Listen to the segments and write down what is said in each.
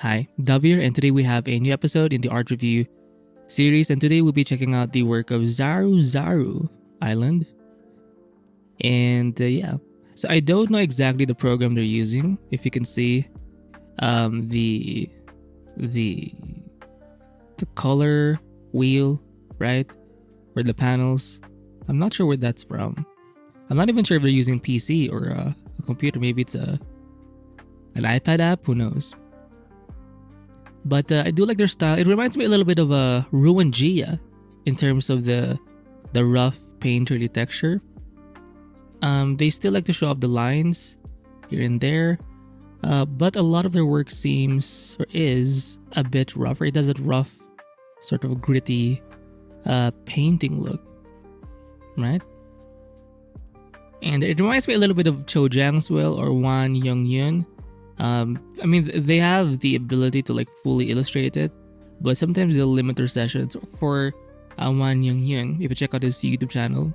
Hi, Dav here, and today we have a new episode in the art review series, and today we'll be checking out the work of Zaru Island. And yeah, so I don't know exactly the program they're using. If you can see, the the the color wheel, right, or the panels. I'm not sure where that's from. I'm not even sure if they're using PC or a computer. Maybe it's an iPad app. Who knows? But I do like their style. It reminds me a little bit of a Ruan in terms of the rough painterly texture. They still like to show off the lines here and there, but a lot of their work seems or is a bit rougher. It does that rough, sort of gritty painting look, right? And it reminds me a little bit of JaeCheol or Wan Young-yun. I mean, they have the ability to like fully illustrate it, but sometimes they'll limit their sessions. For Wan Young-yun, if you check out his YouTube channel,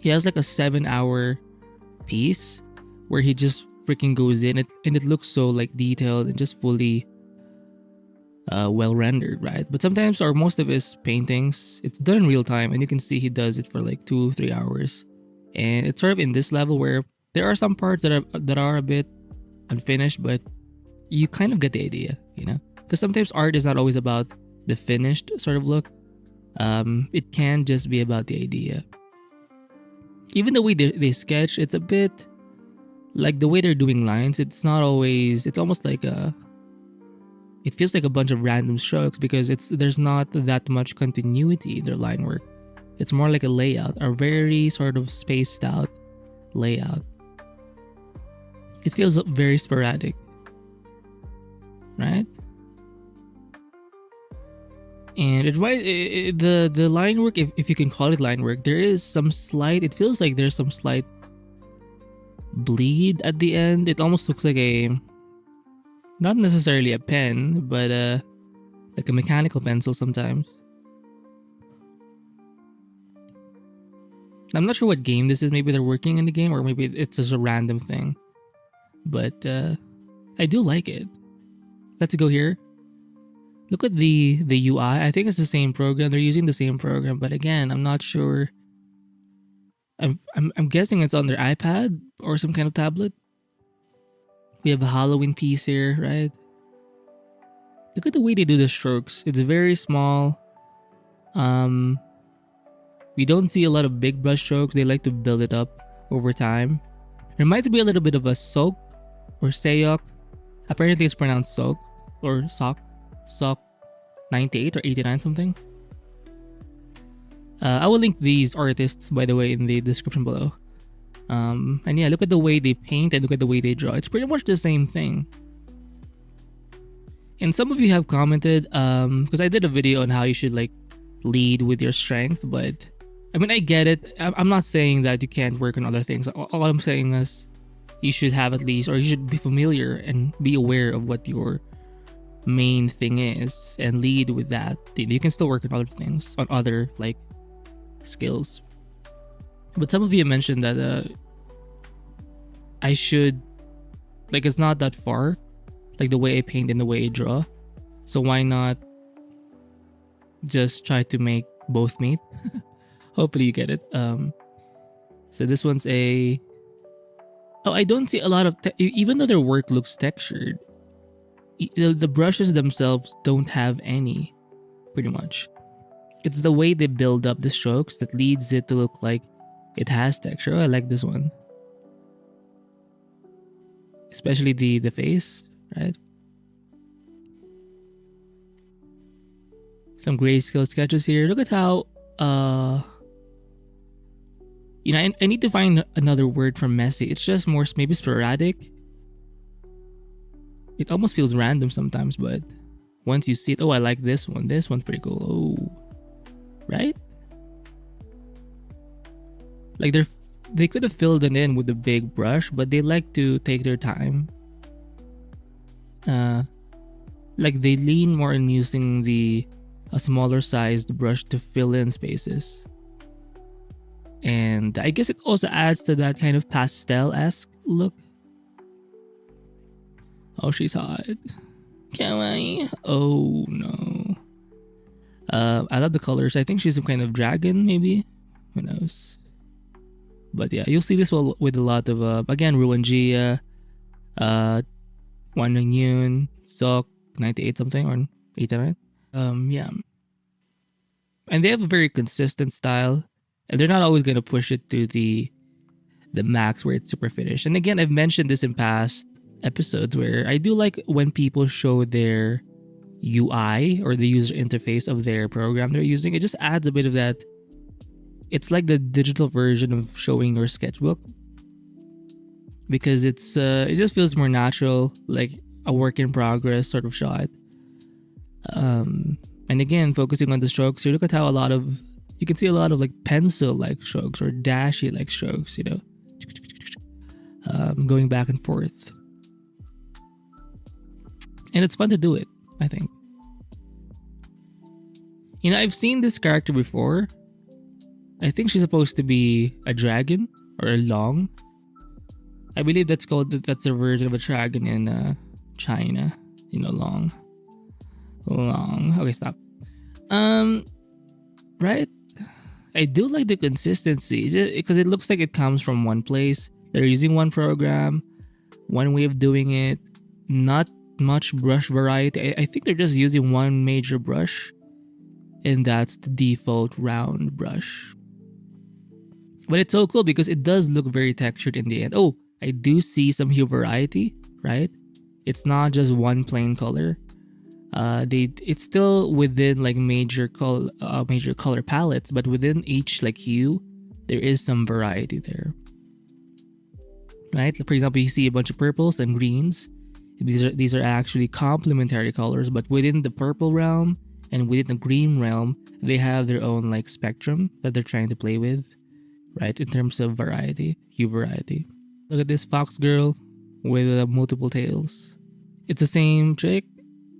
he has like a 7-hour piece where he just freaking goes in it, and it looks so like detailed and just fully well rendered, right? But sometimes, or most of his paintings, it's done in real time, and you can see he does it for like 2-3 hours, and it's sort of in this level where there are some parts that are a bit unfinished, but you kind of get the idea, you know? Because sometimes art is not always about the finished sort of look. It can just be about the idea. Even the way they sketch, it's a bit like the way they're doing lines. It's not always. It's almost like it feels like a bunch of random strokes because there's not that much continuity in their line work. It's more like a layout, a very sort of spaced out layout. It feels very sporadic, right? And the line work, if you can call it line work, there is some slight. It feels like there's some slight bleed at the end. It almost looks like not necessarily a pen, but like a mechanical pencil sometimes. I'm not sure what game this is. Maybe they're working in the game, or maybe it's just a random thing. But I do like it. Let's go here. Look at the UI. I think it's the same program. They're using the same program, but again, I'm not sure. I'm guessing it's on their iPad or some kind of tablet. We have a Halloween piece here, right? Look at the way they do the strokes. It's very small. We don't see a lot of big brush strokes. They like to build it up over time. It reminds me a little bit of a soak or sayok. Apparently it's pronounced soak or sock 98 or 89 something. I will link these artists, by the way, in the description below. And yeah, look at the way they paint and look at the way they draw. It's pretty much the same thing. And some of you have commented, because I did a video on how you should like lead with your strength, but I mean, I get it. I'm not saying that you can't work on other things. All I'm saying is you should have at least, or you should be familiar and be aware of what your main thing is and lead with that. You can still work on other things, on other like skills. But some of you mentioned that I should, like, it's not that far, like the way I paint and the way I draw. So why not just try to make both meet? Hopefully you get it. So this one's I don't see a lot of even though their work looks textured, the brushes themselves don't have any, pretty much. It's the way they build up the strokes that leads it to look like it has texture. I like this one, especially the face, right? Some grayscale sketches here. Look at how I need to find another word for messy. It's just more maybe sporadic. It almost feels random sometimes, but once you see it, oh, I like this one. This one's pretty cool. Oh, right? Like they could have filled it in with a big brush, but they like to take their time. Like they lean more on using a smaller sized brush to fill in spaces. And I guess it also adds to that kind of pastel-esque look. Oh, she's hot. Kawaii. Oh no. I love the colors. I think she's some kind of dragon, maybe. Who knows? But yeah, you'll see this with a lot of again Ruan, Wan Yoon, Sok, 98 something or 89. Yeah, and they have a very consistent style, and they're not always gonna push it to the max where it's super finished. And again, I've mentioned this in past episodes where I do like when people show their UI or the user interface of their program they're using. It just adds a bit of that. It's like the digital version of showing your sketchbook because it just feels more natural, like a work in progress sort of shot. And again, focusing on the strokes, you look at how you can see a lot of like pencil like strokes or dashy like strokes, going back and forth. And it's fun to do it, I think. I've seen this character before. I think she's supposed to be a dragon or a long. I believe that's the version of a dragon in China. Long. Okay, stop. Right? I do like the consistency because it looks like it comes from one place. They're using one program, one way of doing it, not much brush variety. I think they're just using one major brush, and that's the default round brush. But it's so cool because it does look very textured in the end. Oh, I do see some hue variety, right? It's not just one plain color. It's still within like major color palettes, but within each like hue, there is some variety there. Right? For example, you see a bunch of purples and greens. These are actually complementary colors, but within the purple realm and within the green realm, they have their own like spectrum that they're trying to play with, right? In terms of variety, hue variety. Look at this fox girl with multiple tails. It's the same chick,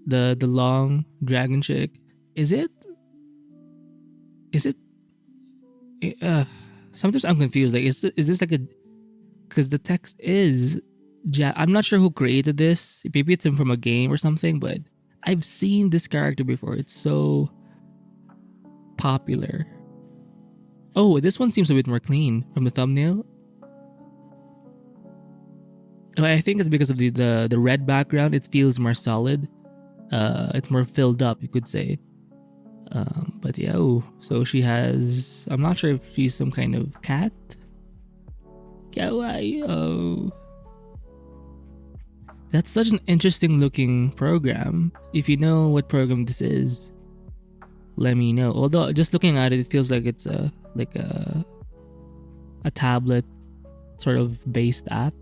the long dragon chick. Is it? Sometimes I'm confused. Like, is this like a? Because the text is, I'm not sure who created this. Maybe it's from a game or something. But I've seen this character before. It's so popular. Oh, this one seems a bit more clean from the thumbnail. I think it's because of the red background. It feels more solid. It's more filled up, you could say. But yeah, so she has. I'm not sure if she's some kind of cat. Kawaii. Oh, that's such an interesting looking program. If you know what program this is, let me know. Although just looking at it, it feels like it's a tablet sort of based app.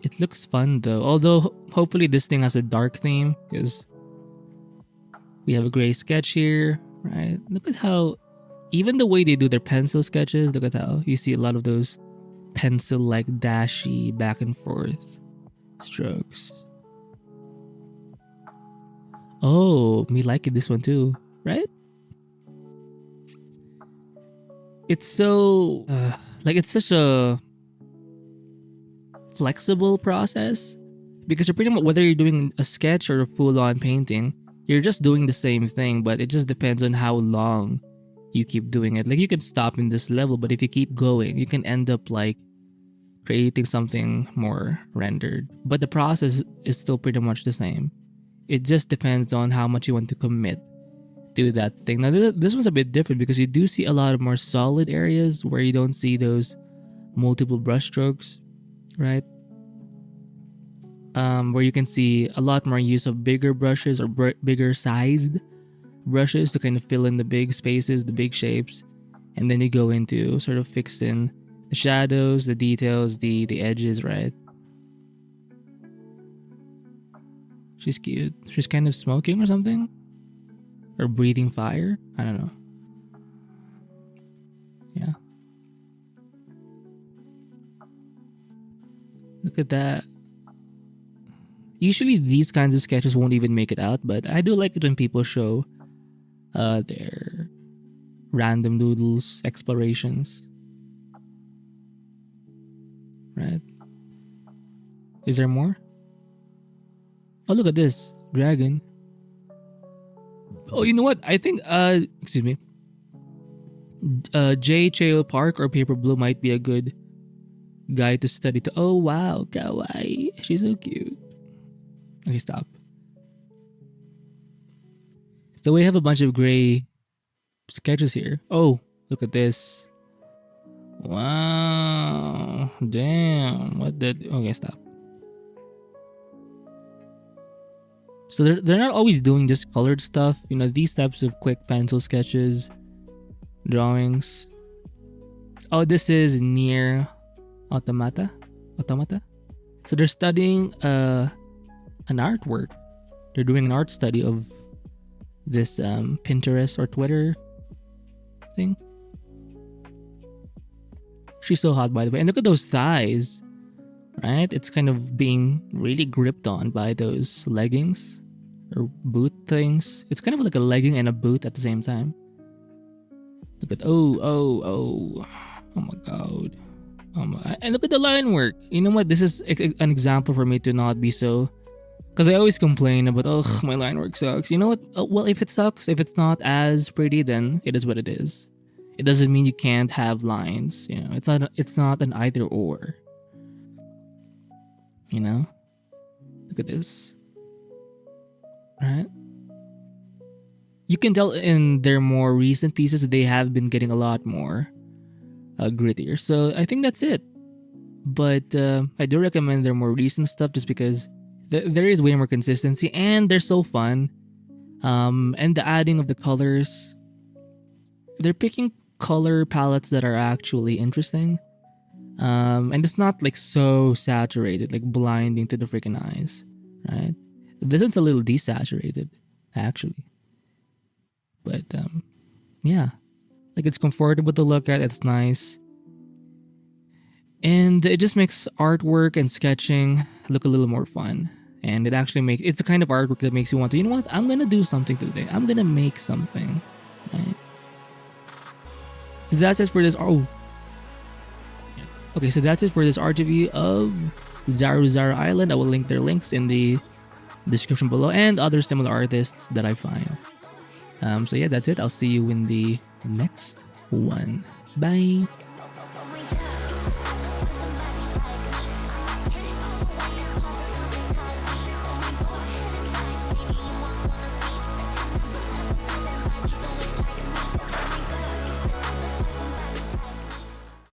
It looks fun though. Although hopefully this thing has a dark theme because we have a gray sketch here, right? Look at how even the way they do their pencil sketches, look at how you see a lot of those pencil like dashy back and forth strokes. Oh, me liking this one too, right? It's so it's such a flexible process because you're pretty much, whether you're doing a sketch or a full-on painting, you're just doing the same thing, but it just depends on how long you keep doing it. Like, you can stop in this level, but if you keep going, you can end up like creating something more rendered, but the process is still pretty much the same. It just depends on how much you want to commit to that thing. Now this one's a bit different because you do see a lot of more solid areas where you don't see those multiple brush strokes, right? Where you can see a lot more use of bigger brushes or bigger sized brushes to kind of fill in the big spaces, the big shapes, and then you go into sort of fixing the shadows, the details, the edges, right? She's cute. She's kind of smoking or something, or breathing fire. I don't know. Yeah. Look at that. Usually these kinds of sketches won't even make it out, but I do like it when people show their random doodles explorations. Right? Is there more? Oh, look at this dragon. Oh, you know what? I think excuse me. JaeCheol Park or Paperblue might be a good guy to study to. Oh wow, kawaii. She's so cute. Okay, stop. So we have a bunch of gray sketches here. Oh, look at this. Wow. Damn. What did... Okay, stop. So they're not always doing just colored stuff. You know, these types of quick pencil sketches, drawings. Oh, this is near automata. So they're studying an artwork. They're doing an art study of this Pinterest or Twitter thing. She's so hot, by the way. And look at those thighs, right? It's kind of being really gripped on by those leggings or boot things. It's kind of like a legging and a boot at the same time. Look at, oh my god. And look at the line work. You know what? This is an example for me to not be so... Because I always complain about, oh, my line work sucks. You know what? Well, if it sucks, if it's not as pretty, then it is what it is. It doesn't mean you can't have lines. You know, it's not an either or. You know? Look at this. Right? You can tell in their more recent pieces that they have been getting a lot more grittier. So I think that's it. But I do recommend their more recent stuff just because there is way more consistency and they're so fun. And the adding of the colors, they're picking color palettes that are actually interesting. And it's not like so saturated, like blinding to the freaking eyes, right? This one's a little desaturated, actually. But yeah, like it's comfortable to look at. It's nice. And it just makes artwork and sketching look a little more fun. And it actually makes... It's the kind of artwork that makes you want to, you know what? I'm going to do something today. I'm going to make something. Right? So that's it for this... Oh. Okay, so that's it for this art review of Zaru Island. I will link their links in the description below and other similar artists that I find. So yeah, that's it. I'll see you in the next one. Bye.